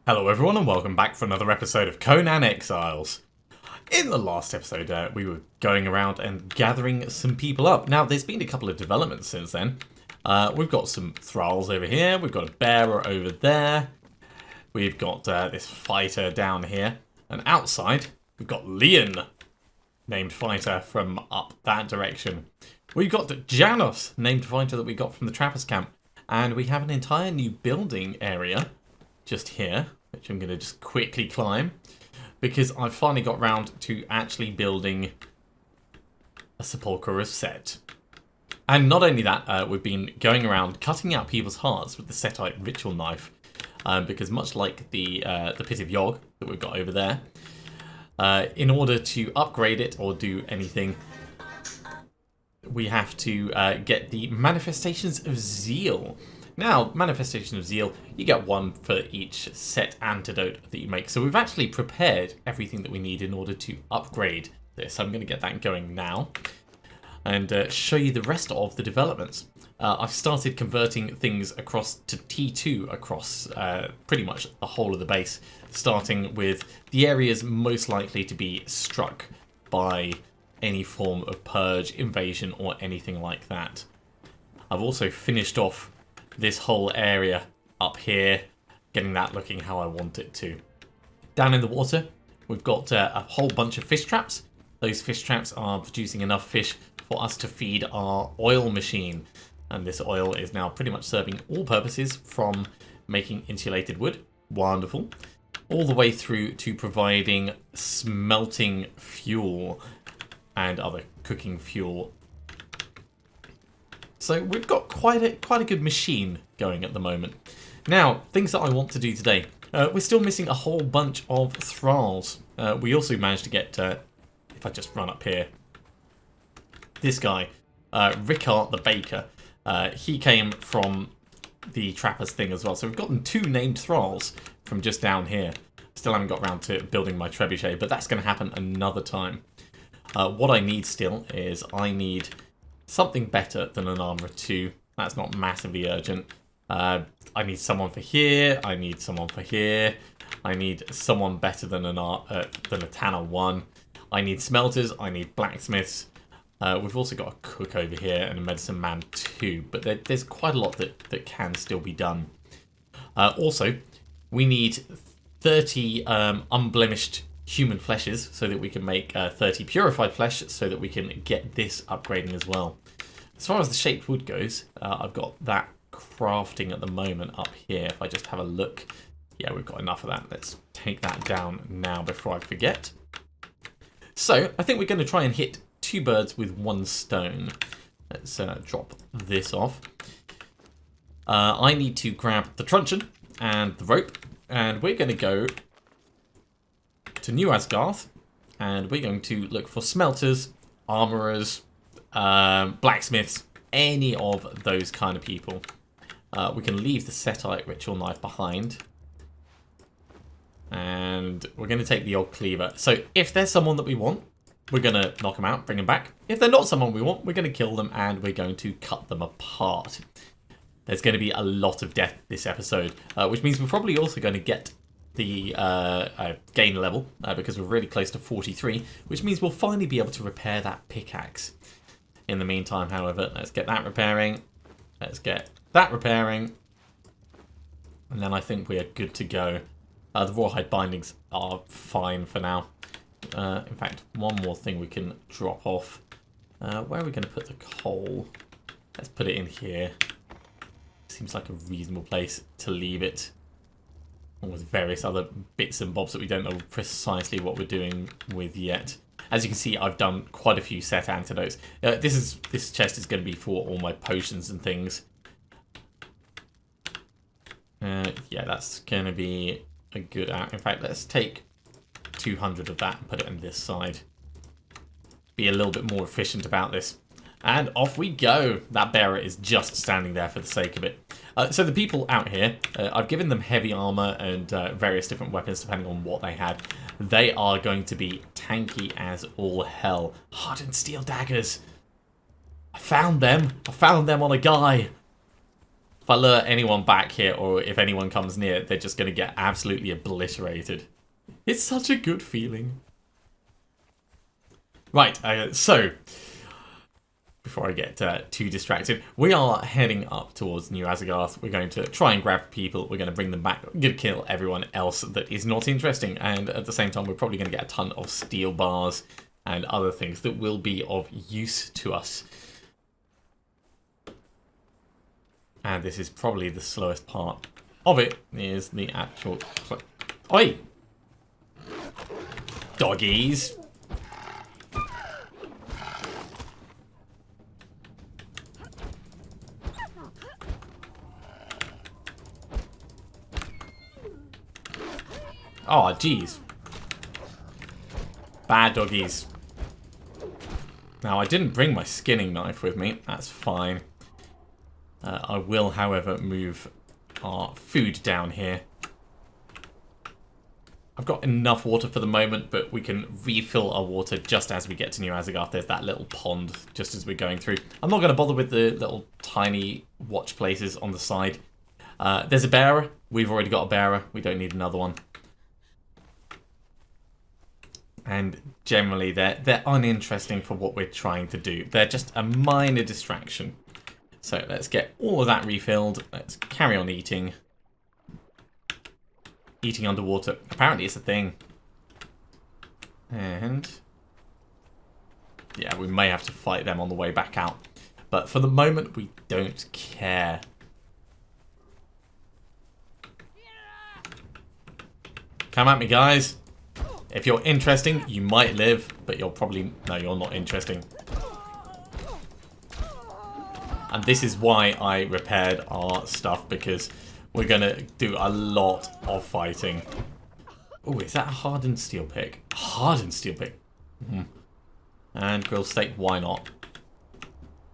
Hello everyone and welcome back for another episode of Conan Exiles. In the last episode we were going around and gathering some people up. Now there's been a couple of developments since then. We've got some thralls over here, we've got a bearer over there, we've got this fighter down here, and outside we've got Leon, named fighter from up that direction. We've got Janos, named fighter that we got from the Trappers camp, and we have an entire new building area just here, which I'm going to just quickly climb, because I've finally got round to actually building a sepulchre set. And not only that, we've been going around cutting out people's hearts with the Setite ritual knife, because much like the Pit of Yog that we've got over there, in order to upgrade it or do anything, we have to get the Manifestations of Zeal. Now, Manifestation of Zeal, you get one for each set antidote that you make. So we've actually prepared everything that we need in order to upgrade this. I'm going to get that going now and show you the rest of the developments. I've started converting things across to T2 across pretty much the whole of the base, starting with the areas most likely to be struck by any form of purge, invasion, or anything like that. I've also finished off this whole area up here, getting that looking how I want it to. Down in the water, we've got a whole bunch of fish traps. Those fish traps are producing enough fish for us to feed our oil machine. And this oil is now pretty much serving all purposes, from making insulated wood, wonderful, all the way through to providing smelting fuel and other cooking fuel. So we've got quite a good machine going at the moment. Now, things that I want to do today. We're still missing a whole bunch of thralls. We also managed to get, if I just run up here, this guy, Rickard the Baker. He came from the Trappers thing as well. So we've gotten 2 named thralls from just down here. Still haven't got around to building my trebuchet, but that's going to happen another time. What I need still is I need something better than an armor 2. That's not massively urgent. I need someone for here. I need someone for here. I need someone better than a Tanner 1. I need smelters. I need blacksmiths. We've also got a cook over here and a medicine man 2. But there's quite a lot that can still be done. Also, we need 30 unblemished human fleshes so that we can make 30 purified flesh so that we can get this upgrading as well. As far as the shaped wood goes, I've got that crafting at the moment up here. If I just have a look, yeah, we've got enough of that. Let's take that down now before I forget. So I think we're going to try and hit 2 birds with 1 stone. Let's drop this off. I need to grab the truncheon and the rope, and we're going to go to New Asgarth, and we're going to look for smelters, armorers, blacksmiths, any of those kind of people. We can leave the Setite ritual knife behind, and we're going to take the old cleaver. So if there's someone that we want, we're going to knock them out, bring them back. If they're not someone we want, we're going to kill them and we're going to cut them apart. There's going to be a lot of death this episode, which means we're probably also going to get the gain level, because we're really close to 43, which means we'll finally be able to repair that pickaxe. In the meantime, however, let's get that repairing, let's get that repairing, and then I think we are good to go. The rawhide bindings are fine for now. In fact, one more thing we can drop off. Where are we going to put the coal? Let's put it in here. Seems like a reasonable place to leave it, with various other bits and bobs that we don't know precisely what we're doing with yet. As you can see, I've done quite a few set antidotes. This chest is going to be for all my potions and things. Yeah, that's going to be a good out. In fact, let's take 200 of that and put it on this side. Be a little bit more efficient about this. And off we go. That bearer is just standing there for the sake of it. So the people out here, I've given them heavy armor and various different weapons depending on what they had. They are going to be tanky as all hell. Hardened steel daggers. I found them. I found them on a guy. If I lure anyone back here, or if anyone comes near, they're just going to get absolutely obliterated. It's such a good feeling. Right, so before I get too distracted, we are heading up towards New Azagarth. We're going to try and grab people. We're going to bring them back. We're going to kill everyone else that is not interesting. And at the same time, we're probably going to get a ton of steel bars and other things that will be of use to us. And this is probably the slowest part of it, is the actual... Oi! Doggies! Oh, jeez. Bad doggies. Now, I didn't bring my skinning knife with me. That's fine. I will, however, move our food down here. I've got enough water for the moment, but we can refill our water just as we get to New Azagarth. There's that little pond just as we're going through. I'm not going to bother with the little tiny watch places on the side. There's a bearer. We've already got a bearer. We don't need another one. And generally, they're uninteresting for what we're trying to do. They're just a minor distraction. So let's get all of that refilled. Let's carry on eating. Eating underwater. Apparently it's a thing. And yeah, we may have to fight them on the way back out. But for the moment, we don't care. Come at me, guys. If you're interesting, you might live, but you're probably... No, you're not interesting. And this is why I repaired our stuff, because we're going to do a lot of fighting. Oh, is that a hardened steel pick? Hardened steel pick. And grilled steak, why not?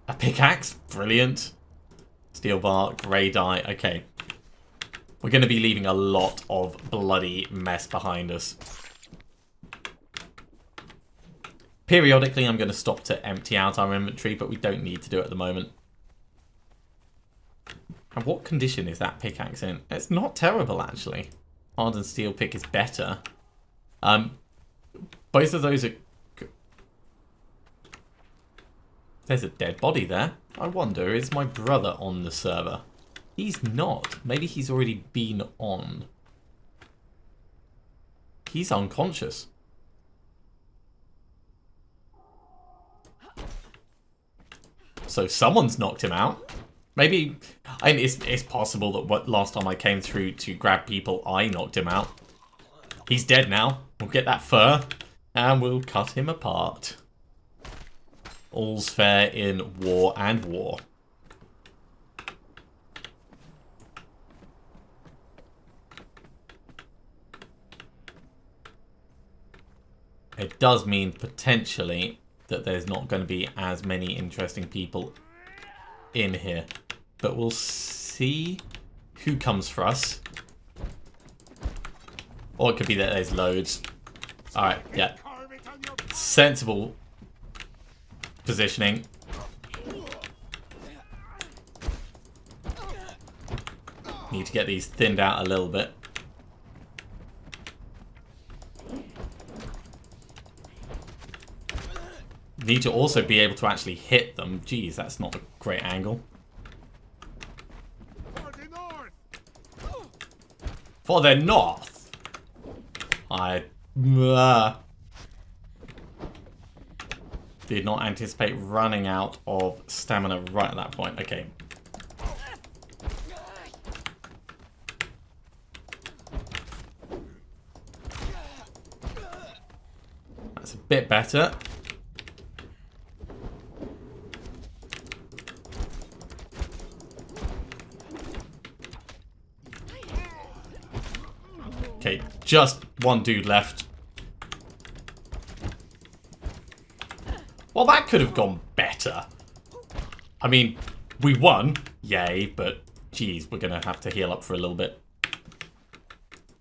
A pickaxe? Brilliant. Steel bar, grey dye. Okay. We're going to be leaving a lot of bloody mess behind us. Periodically, I'm going to stop to empty out our inventory, but we don't need to do it at the moment. And what condition is that pickaxe in? It's not terrible, actually. Hardened steel pick is better. Both of those are... There's a dead body there. I wonder, is my brother on the server? He's not. Maybe he's already been on. He's unconscious. So someone's knocked him out. Maybe, I mean, it's possible that last time I came through to grab people, I knocked him out. He's dead now. We'll get that fur, and we'll cut him apart. All's fair in war and war. It does mean, potentially, that there's not going to be as many interesting people in here. But we'll see who comes for us. Or it could be that there's loads. Alright, yeah. Sensible positioning. Need to get these thinned out a little bit. Need to also be able to actually hit them. Geez, that's not a great angle. For the north. I did not anticipate running out of stamina right at that point. Okay. That's a bit better. Okay, just one dude left. Well, that could have gone better. I mean, we won, yay, but geez, we're gonna have to heal up for a little bit.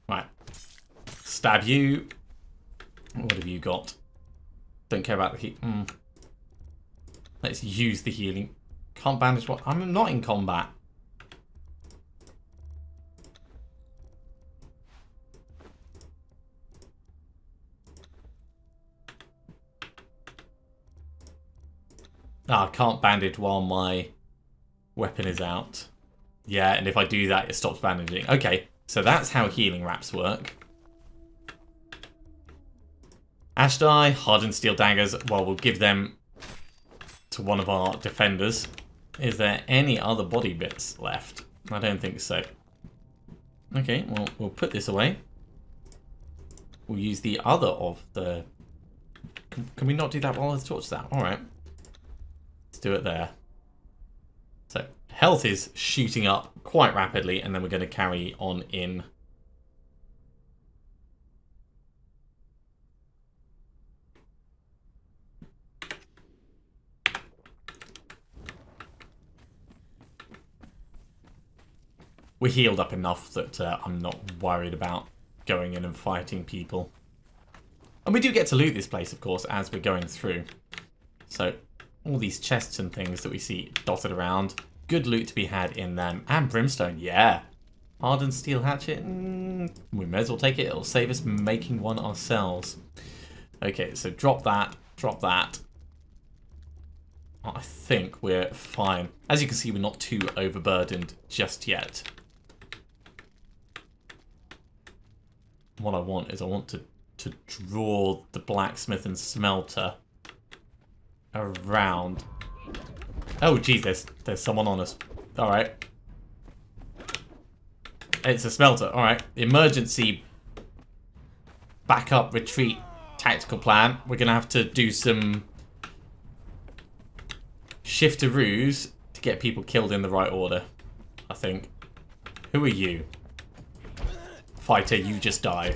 Right. Stab you. What have you got? Don't care about the heat. Let's use the healing. Can't bandage what? I'm not in combat. Ah, I can't bandage while my weapon is out. Yeah, and if I do that, it stops bandaging. Okay, so that's how healing wraps work. Ash die, hardened steel daggers. Well, we'll give them to one of our defenders. Is there any other body bits left? I don't think so. Okay, well, we'll put this away. We'll use the other of the... Can we not do that while the torch is out? Alright. Let's do it there. So, health is shooting up quite rapidly, and then we're going to carry on in. We're healed up enough that I'm not worried about going in and fighting people. And we do get to loot this place, of course, as we're going through. So, all these chests and things that we see dotted around. Good loot to be had in them. And brimstone, yeah. Hardened steel hatchet. We may as well take it. It'll save us making one ourselves. Okay, so drop that. Drop that. I think we're fine. As you can see, we're not too overburdened just yet. What I want is I want to draw the blacksmith and smelter around. Oh, geez, there's someone on us. All right. It's a smelter. All right. Emergency backup retreat tactical plan. We're going to have to do some shifteroos to get people killed in the right order, I think. Who are you? Fighter, you just die.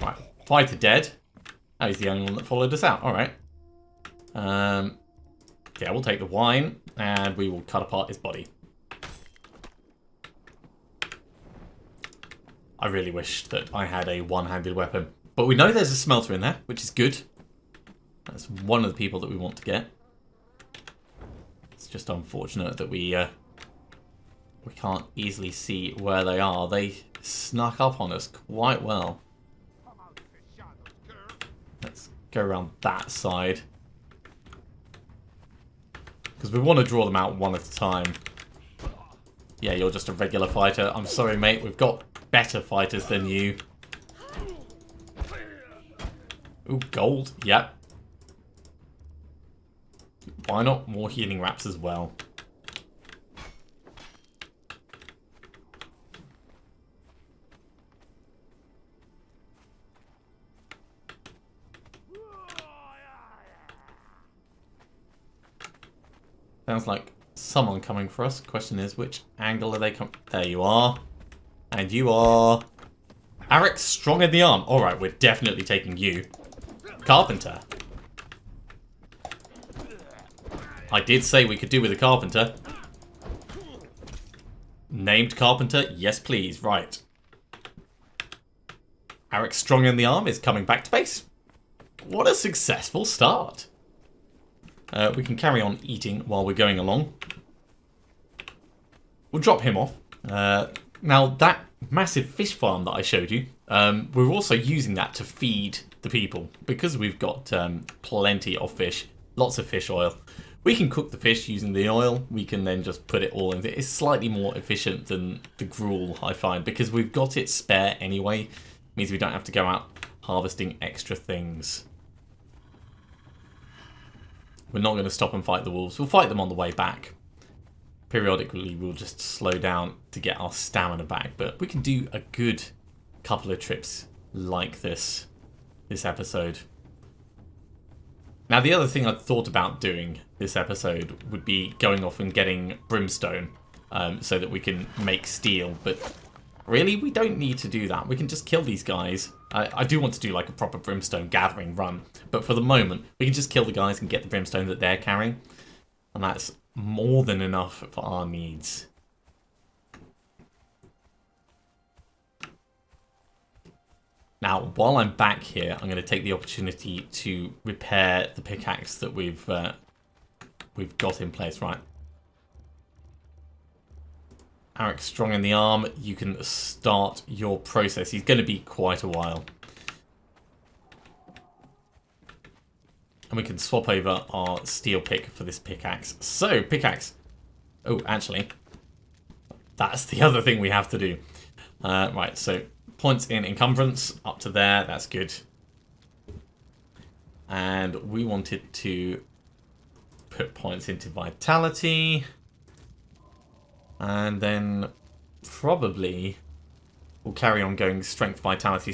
Right, fighter dead. Oh, he's the only one that followed us out. Alright. Yeah, we'll take the wine, and we will cut apart his body. I really wish that I had a one-handed weapon. But we know there's a smelter in there, which is good. That's one of the people that we want to get. It's just unfortunate that we can't easily see where they are. They snuck up on us quite well. Let's go around that side. Because we want to draw them out one at a time. Yeah, you're just a regular fighter. I'm sorry, mate. We've got better fighters than you. Ooh, gold. Yep. Why not more healing wraps as well? Sounds like someone coming for us. Question is, which angle are they coming? There you are. And you are... Arik, strong in the arm. Alright, we're definitely taking you. Carpenter. I did say we could do with a carpenter. Named carpenter? Yes, please. Right. Arik, strong in the arm is coming back to base. What a successful start. We can carry on eating while we're going along. We'll drop him off. Now, that massive fish farm that I showed you, we're also using that to feed the people. Because we've got plenty of fish, lots of fish oil. We can cook the fish using the oil. We can then just put it all in. It's slightly more efficient than the gruel, I find. Because we've got it spare anyway. It means we don't have to go out harvesting extra things. We're not going to stop and fight the wolves. We'll fight them on the way back. Periodically, we'll just slow down to get our stamina back. But we can do a good couple of trips like this episode. Now, the other thing I'd thought about doing this episode would be going off and getting brimstone so that we can make steel. But really, we don't need to do that. We can just kill these guys. I do want to do like a proper brimstone gathering run. But for the moment, we can just kill the guys and get the brimstone that they're carrying. And that's more than enough for our needs. Now, while I'm back here, I'm going to take the opportunity to repair the pickaxe that we've got in place. Right. Arik, strong in the arm. You can start your process. He's going to be quite a while. And we can swap over our steel pick for this pickaxe. So, pickaxe. Oh, actually, that's the other thing we have to do. Right, so points in encumbrance up to there. That's good. And we wanted to put points into vitality. And then probably we'll carry on going strength, vitality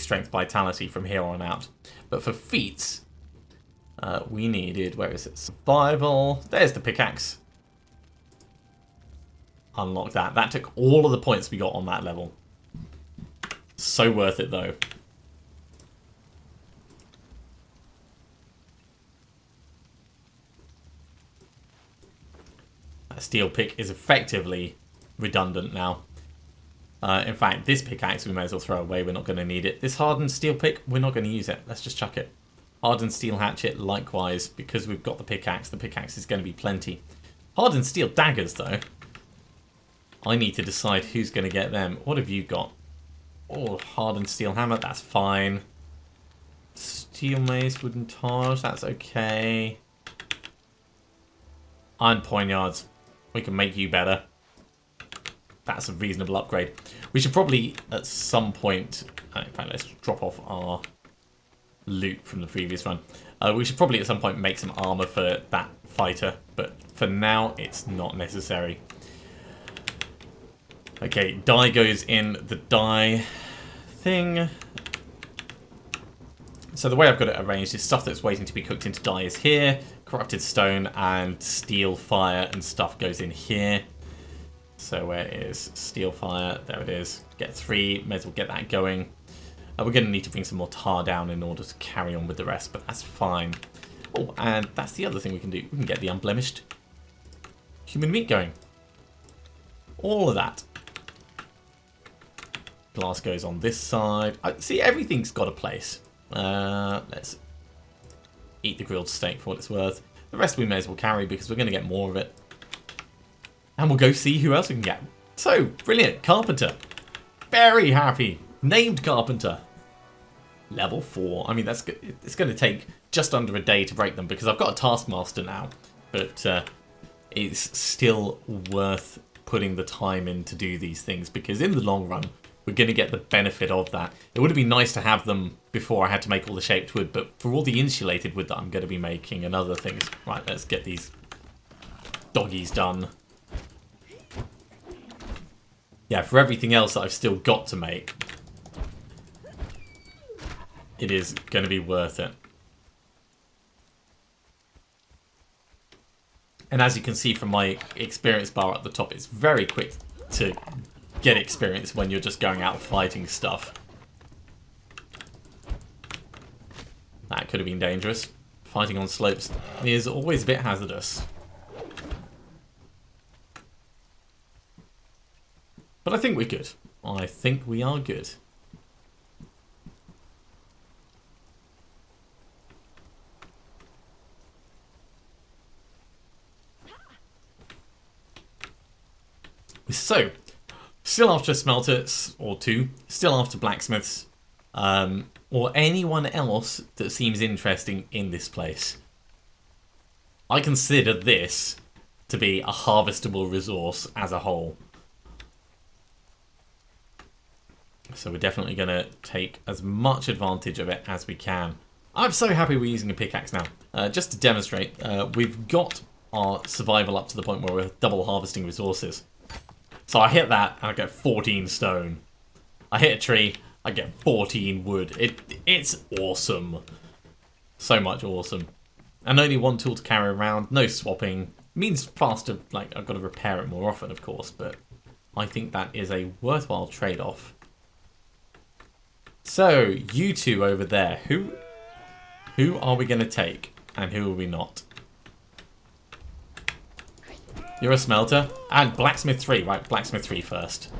from here on out. But for feats, we needed, where is it? Survival. There's the pickaxe. Unlock that. That took all of the points we got on that level. So worth it though. That steel pick is effectively redundant now. In fact, this pickaxe we may as well throw away. We're not going to need it. This hardened steel pick, we're not going to use it. Let's just chuck it. Hardened steel hatchet, likewise, because we've got the pickaxe is going to be plenty. Hardened steel daggers, though. I need to decide who's going to get them. What have you got? Oh, hardened steel hammer, that's fine. Steel mace, wooden torch, that's okay. Iron poignards, we can make you better. That's a reasonable upgrade. We should probably, at some point... In fact, let's drop off our loot from the previous run. We should probably, at some point, make some armor for that fighter. But for now, it's not necessary. Okay, dye goes in the dye thing. So the way I've got it arranged is stuff that's waiting to be cooked into dye is here. Corrupted stone and steel fire and stuff goes in here. So where is steel fire? There it is. Get 3. May as well get that going. We're going to need to bring some more tar down in order to carry on with the rest, but that's fine. Oh, and that's the other thing we can do. We can get the unblemished human meat going. All of that. Glass goes on this side. See, everything's got a place. Let's eat the grilled steak for what it's worth. The rest we may as well carry because we're going to get more of it. And we'll go see who else we can get. So, brilliant. Carpenter. Very happy. Named Carpenter. Level 4. I mean, it's going to take just under a day to break them because I've got a Taskmaster now. But it's still worth putting the time in to do these things because in the long run, we're going to get the benefit of that. It would have been nice to have them before I had to make all the shaped wood, but for all the insulated wood that I'm going to be making and other things. Right, let's get these doggies done. Yeah, for everything else that I've still got to make, it is going to be worth it. And as you can see from my experience bar at the top, it's very quick to get experience when you're just going out fighting stuff. That could have been dangerous. Fighting on slopes is always a bit hazardous. But I think we're good. I think we are good. So, still after smelters, or 2, still after blacksmiths, or anyone else that seems interesting in this place. I consider this to be a harvestable resource as a whole. So we're definitely going to take as much advantage of it as we can. I'm so happy we're using a pickaxe now. Just to demonstrate, we've got our survival up to the point where we're double harvesting resources. So I hit that and I get 14 stone. I hit a tree, I get 14 wood. It's awesome. So much awesome. And only one tool to carry around, no swapping. Means faster, like I've got to repair it more often of course, but I think that is a worthwhile trade-off. So, you two over there, who are we going to take and who are we not? You're a smelter and blacksmith 3, right? Blacksmith 3 first.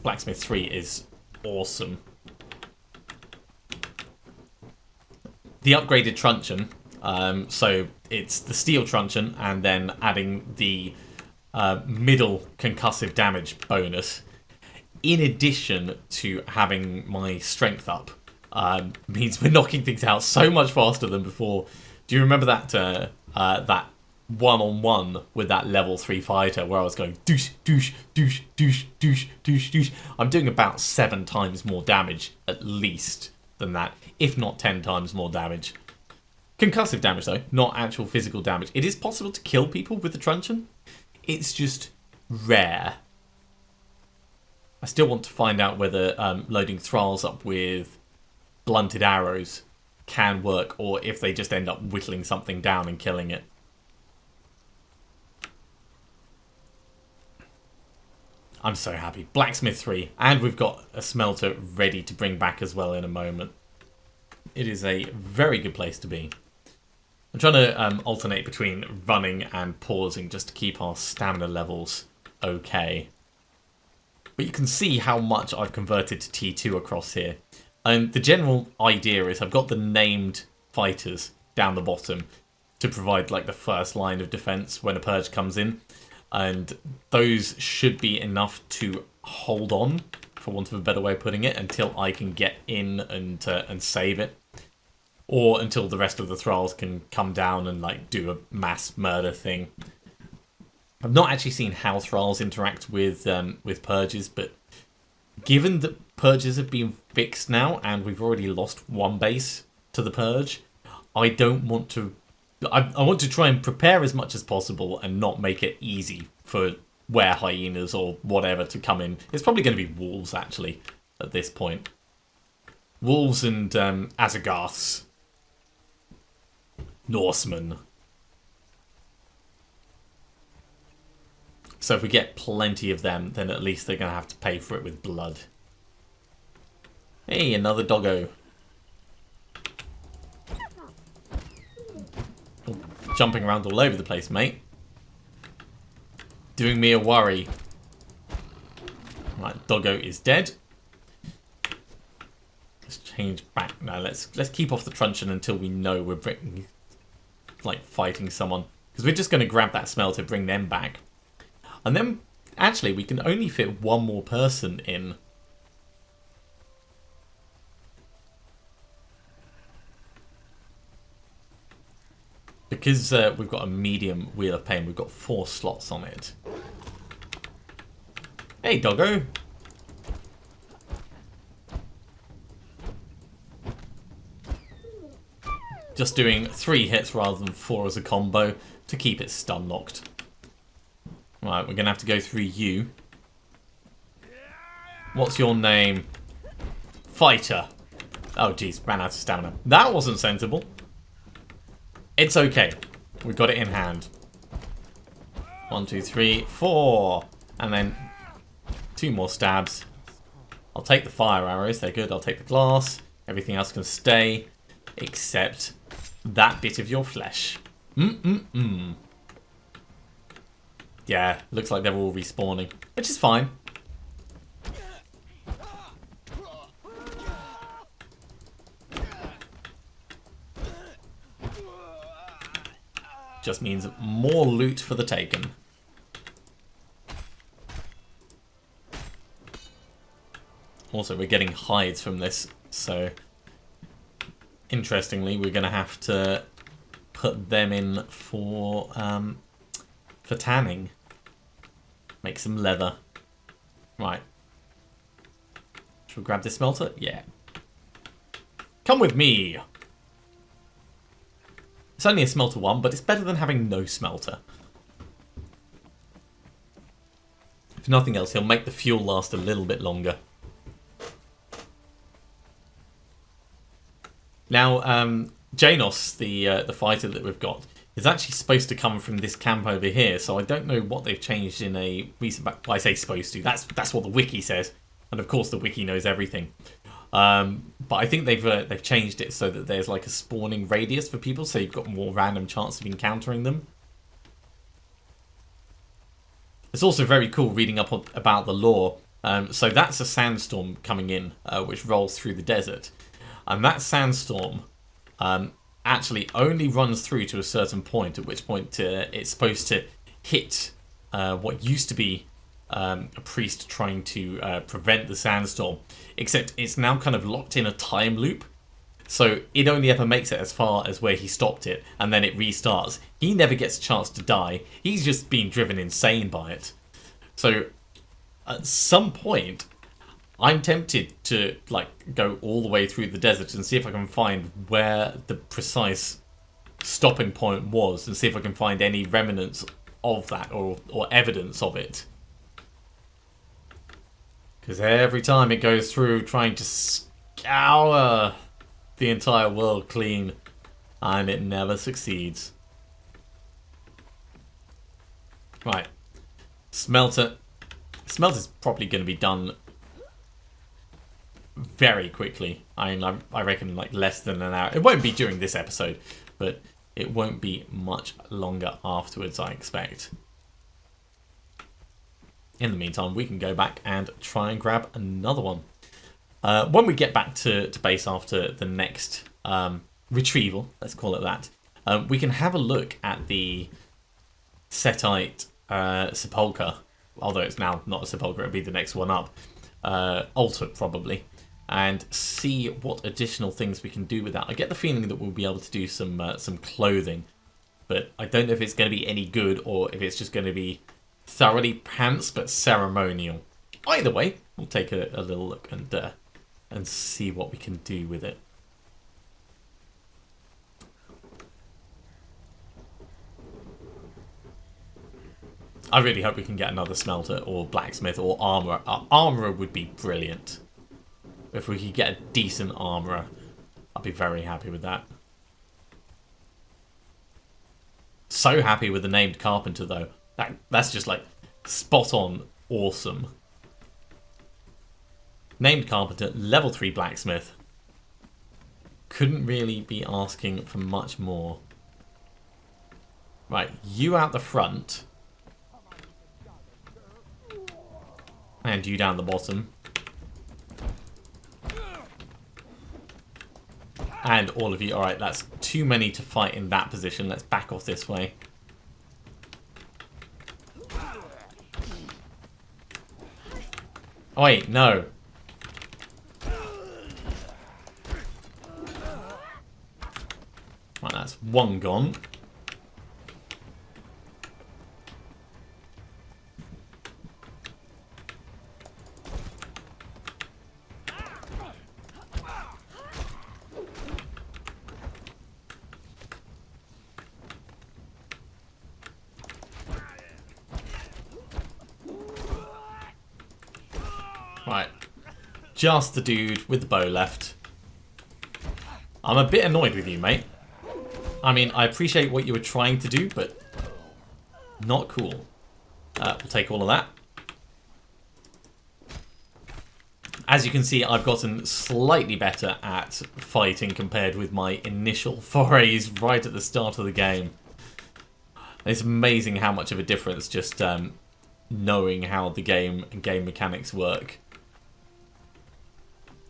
Blacksmith 3 is awesome. The upgraded truncheon, so it's the steel truncheon and then adding the middle concussive damage bonus. In addition to having my strength up means we're knocking things out so much faster than before. Do you remember that that one-on-one with that level 3 fighter where I was going douche, douche, douche, douche, douche, douche, douche? I'm doing about 7 times more damage, at least, than that, if not 10 times more damage. Concussive damage, though, not actual physical damage. It is possible to kill people with the truncheon. It's just rare. I still want to find out whether loading thralls up with blunted arrows can work, or if they just end up whittling something down and killing it. I'm so happy. Blacksmith 3, and we've got a smelter ready to bring back as well in a moment. It is a very good place to be. I'm trying to alternate between running and pausing just to keep our stamina levels okay. But you can see how much I've converted to T2 across here. And the general idea is I've got the named fighters down the bottom to provide like the first line of defense when a purge comes in. And those should be enough to hold on, for want of a better way of putting it, until I can get in and save it. Or until the rest of the thralls can come down and like do a mass murder thing. I've not actually seen how thralls interact with purges, but given that purges have been fixed now and we've already lost one base to the purge, I don't want to. I want to try and prepare as much as possible and not make it easy for were hyenas or whatever to come in. It's probably going to be wolves actually at this point. Wolves and Azagarths. Norsemen. So if we get plenty of them, then at least they're going to have to pay for it with blood. Hey, another doggo. Oh, jumping around all over the place, mate. Doing me a worry. Right, doggo is dead. Let's change back now. Let's keep off the truncheon until we know we're like fighting someone, because we're just going to grab that smelter, bring them back, and then actually we can only fit one more person in. Because we've got a medium Wheel of Pain, we've got 4 slots on it. Hey, doggo. Just doing 3 hits rather than 4 as a combo to keep it stun locked. Right, we're going to have to go through you. What's your name? Fighter. Oh, jeez, ran out of stamina. That wasn't sensible. It's okay. We've got it in hand. 1, 2, 3, 4. And then 2 more stabs. I'll take the fire arrows. They're good. I'll take the glass. Everything else can stay. Except that bit of your flesh. Yeah, looks like they're all respawning. Which is fine. Just means more loot for the taken. Also, we're getting hides from this, so interestingly, we're going to have to put them in for tanning. Make some leather. Right. Should we grab this smelter? Yeah. Come with me! It's only a smelter 1, but it's better than having no smelter. If nothing else, he'll make the fuel last a little bit longer. Now, Janos, the fighter that we've got, is actually supposed to come from this camp over here, so I don't know what they've changed in a recent... Well, I say supposed to. That's what the wiki says, and of course the wiki knows everything. But I think they've changed it so that there's like a spawning radius for people, so you've got more random chance of encountering them. It's also very cool reading up about the lore. So that's a sandstorm coming in, which rolls through the desert. And that sandstorm actually only runs through to a certain point, at which point it's supposed to hit what used to be a priest trying to prevent the sandstorm, except it's now kind of locked in a time loop. So it only ever makes it as far as where he stopped it, and then it restarts. He never gets a chance to die. He's just being driven insane by it. So at some point, I'm tempted to like go all the way through the desert and see if I can find where the precise stopping point was, and see if I can find any remnants of that or evidence of it. Because every time it goes through trying to scour the entire world clean, and it never succeeds. Right. Smelter. Smelter's probably going to be done very quickly. I reckon like less than an hour. It won't be during this episode, but it won't be much longer afterwards, I expect. In the meantime, we can go back and try and grab another one. When we get back to base after the next retrieval, let's call it that, we can have a look at the Setite Sepulchre, although it's now not a Sepulchre, it'll be the next one up, altar probably, and see what additional things we can do with that. I get the feeling that we'll be able to do some clothing, but I don't know if it's going to be any good or if it's just going to be thoroughly pants but ceremonial. Either way, we'll take a little look and see what we can do with it. I really hope we can get another smelter or blacksmith or armourer. Armourer would be brilliant. If we could get a decent armourer, I'd be very happy with that. So happy with the named carpenter though. That's just like spot on awesome. Named carpenter, level 3 blacksmith. Couldn't really be asking for much more. Right, you out the front. And you down the bottom. And all of you. Alright, that's too many to fight in that position. Let's back off this way. Oh wait, no. Right, that's one gone. Right, just the dude with the bow left. I'm a bit annoyed with you, mate. I mean, I appreciate what you were trying to do, but not cool. We'll take all of that. As you can see, I've gotten slightly better at fighting compared with my initial forays right at the start of the game. It's amazing how much of a difference just knowing how the game and game mechanics work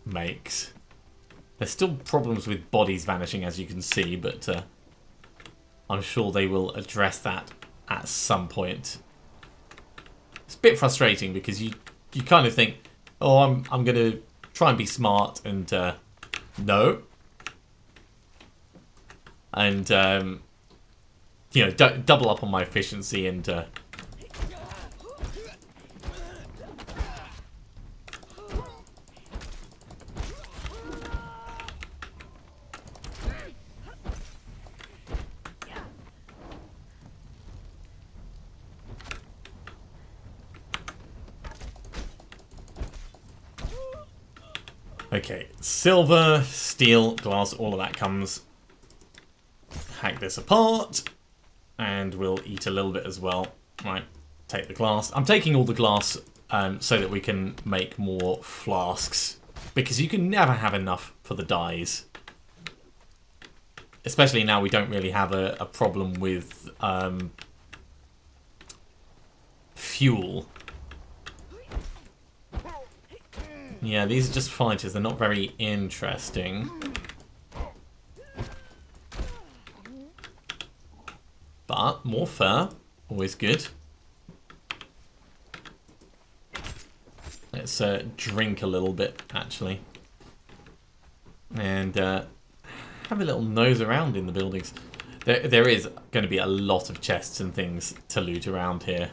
makes. There's still problems with bodies vanishing, as you can see, but I'm sure they will address that at some point. It's a bit frustrating because you kind of think, oh, I'm going to try and be smart, and no. And, you know, double up on my efficiency and... Okay, silver, steel, glass, all of that comes. Hack this apart. And we'll eat a little bit as well. Right, take the glass. I'm taking all the glass so that we can make more flasks. Because you can never have enough for the dyes. Especially now we don't really have a problem with fuel. Yeah, these are just fighters. They're not very interesting. But more fur, always good. Let's drink a little bit, actually. And have a little nose around in the buildings. There is going to be a lot of chests and things to loot around here.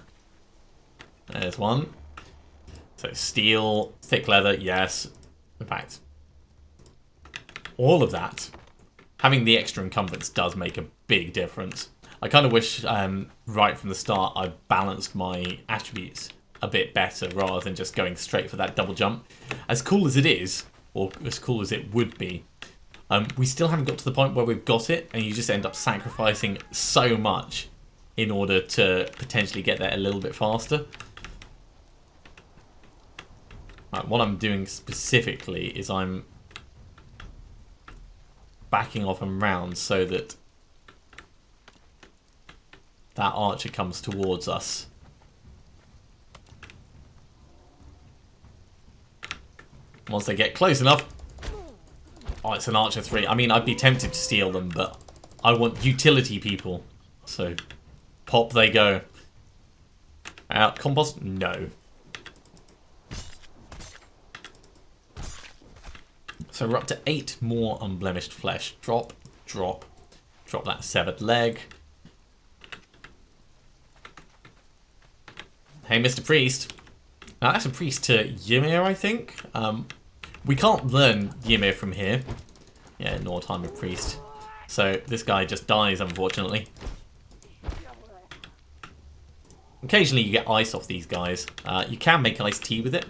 There's one. So steel, thick leather, yes. In fact, all of that, having the extra encumbrance does make a big difference. I kind of wish right from the start I balanced my attributes a bit better rather than just going straight for that double jump. As cool as it is, or as cool as it would be, we still haven't got to the point where we've got it and you just end up sacrificing so much in order to potentially get there a little bit faster. Right, what I'm doing specifically is I'm backing off and round so that that archer comes towards us. Once they get close enough... Oh, it's an archer 3. I mean, I'd be tempted to steal them, but I want utility people. So, pop they go. Compost? No. So we're up to 8 more unblemished flesh. Drop, drop, drop that severed leg. Hey, Mr. Priest. Now, that's a priest to Ymir, I think. We can't learn Ymir from here. Yeah, Nordheimer priest. So this guy just dies, unfortunately. Occasionally you get ice off these guys. You can make iced tea with it.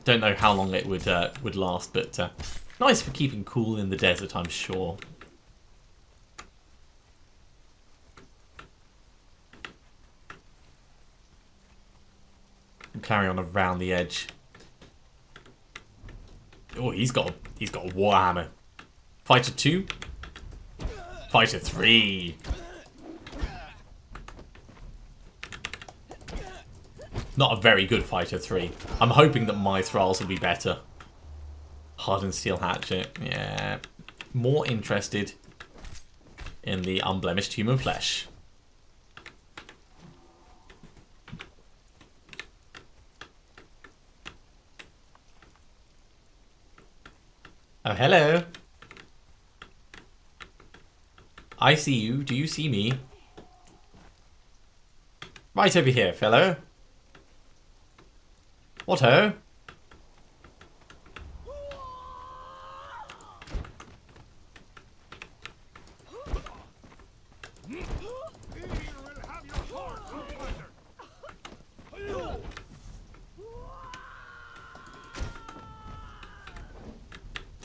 Don't know how long it would last, but nice for keeping cool in the desert, I'm sure. And carry on around the edge. Oh, he's got a warhammer. Fighter 2, Fighter 3. Not a very good Fighter 3. I'm hoping that my thralls will be better. Hardened steel hatchet. Yeah. More interested in the unblemished human flesh. Oh, hello. I see you. Do you see me? Right over here, fellow. What-ho?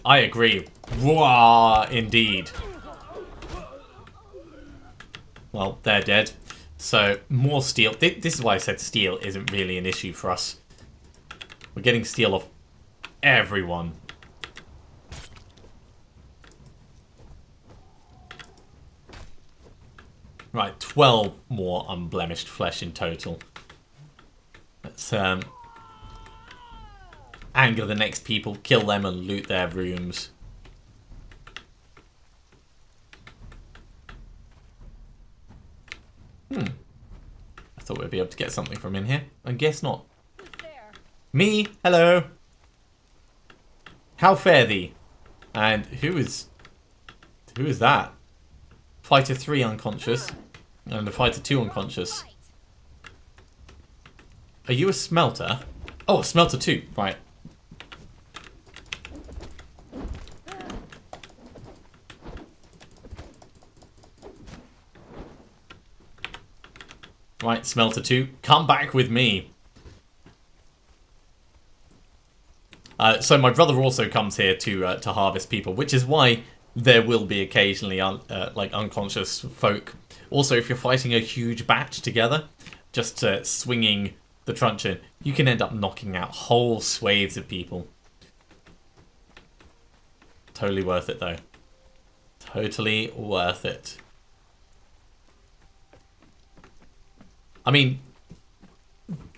I agree. Wah, indeed. Well, they're dead. So, more steel. This is why I said steel isn't really an issue for us. We're getting steel off everyone. Right, 12 more unblemished flesh in total. Let's anger the next people, kill them and loot their rooms. I thought we'd be able to get something from in here. I guess not. Me? Hello. How fare thee? And who is that? Fighter 3 unconscious. And the Fighter 2 unconscious. Are you a smelter? Oh, smelter 2. Right. Right, smelter 2. Come back with me. So my brother also comes here to harvest people, which is why there will be occasionally like unconscious folk. Also, if you're fighting a huge batch together, just swinging the truncheon, you can end up knocking out whole swathes of people. Totally worth it, though. Totally worth it. I mean,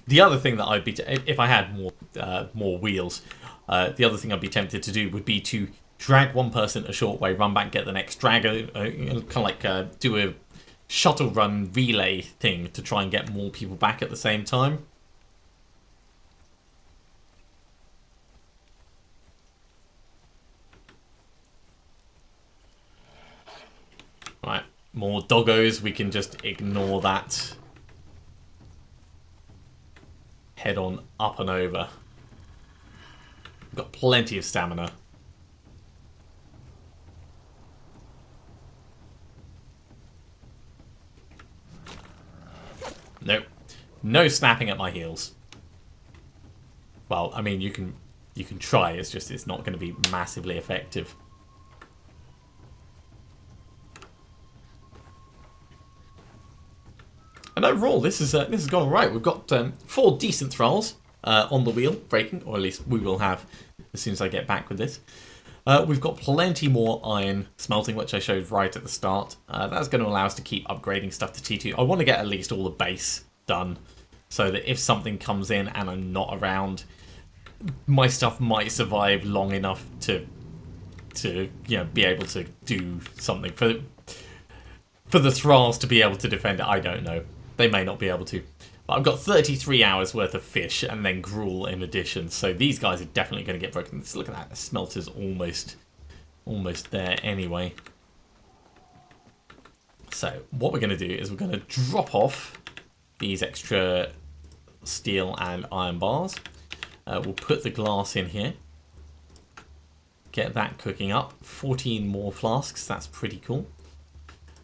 the other thing that I'd be, if I had more wheels, the other thing I'd be tempted to do would be to drag one person a short way, run back, get the next, drag kind of like do a shuttle run relay thing to try and get more people back at the same time. more doggos, we can just ignore that. Head on up and over. We've got plenty of stamina. Nope. No snapping at my heels. Well, I mean, you can try, it's just it's not going to be massively effective. And overall, this has gone alright. We've got 4 decent thralls on the wheel, breaking, or at least we will have as soon as I get back with this. We've got plenty more iron smelting, which I showed right at the start. That's going to allow us to keep upgrading stuff to T2. I want to get at least all the base done, so that if something comes in and I'm not around, my stuff might survive long enough to be able to do something. For the thralls to be able to defend it, I don't know. They may not be able to. But I've got 33 hours worth of fish and then gruel in addition. So these guys are definitely going to get broken. Let's look at that. The smelter's almost there anyway. So what we're going to do is we're going to drop off these extra steel and iron bars. We'll put the glass in here. Get that cooking up. 14 more flasks. That's pretty cool.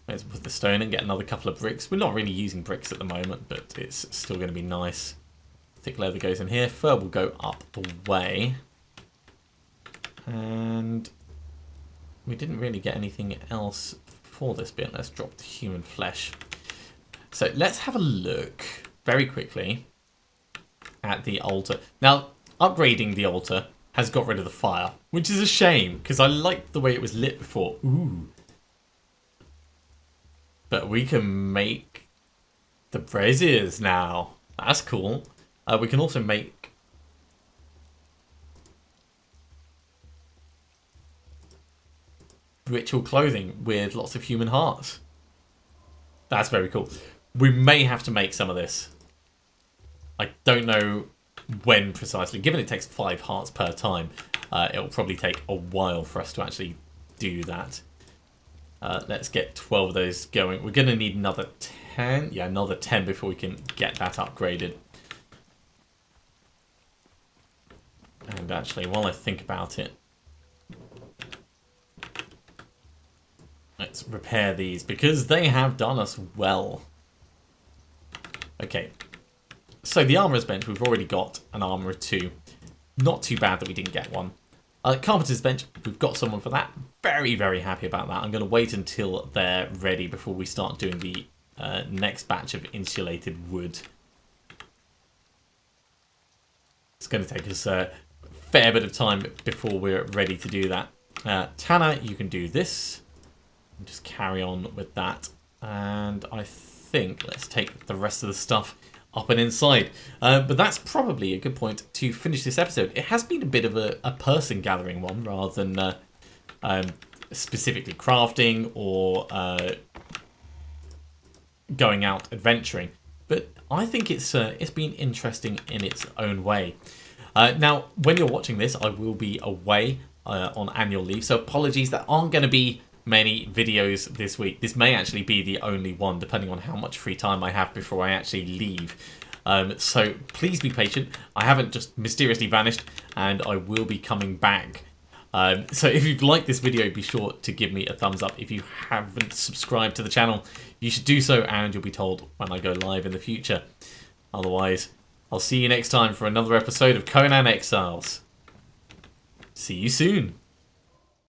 Let's put the stone and get another couple of bricks. We're not really using bricks at the moment, but it's still going to be nice. Thick leather goes in here. Fur will go up the way. And we didn't really get anything else for this bit. Let's drop the human flesh. So let's have a look very quickly at the altar. Now, upgrading the altar has got rid of the fire, which is a shame, because I liked the way it was lit before. Ooh. But we can make the braziers now. That's cool. We can also make ritual clothing with lots of human hearts. That's very cool. We may have to make some of this. I don't know when precisely. Given it takes 5 hearts per time, it'll probably take a while for us to actually do that. Let's get 12 of those going. We're going to need another 10. Yeah, another 10 before we can get that upgraded. And actually, while I think about it, let's repair these, because they have done us well. Okay. So the armorer's bench, we've already got an armorer 2. Not too bad that we didn't get one. Carpenter's bench, we've got someone for that. Very, very happy about that. I'm going to wait until they're ready before we start doing the next batch of insulated wood. It's going to take us a fair bit of time before we're ready to do that. Tanner, you can do this. Just carry on with that. And I think let's take the rest of the stuff up and inside. But that's probably a good point to finish this episode. It has been a bit of a person gathering one rather than specifically crafting or going out adventuring. But I think it's been interesting in its own way. Now, when you're watching this, I will be away on annual leave, so apologies, there aren't going to be many videos this week. This may actually be the only one, depending on how much free time I have before I actually leave. So please be patient. I haven't just mysteriously vanished, and I will be coming back. So if you've liked this video, be sure to give me a thumbs up. If you haven't subscribed to the channel, you should do so, and you'll be told when I go live in the future. Otherwise, I'll see you next time for another episode of Conan Exiles. See you soon.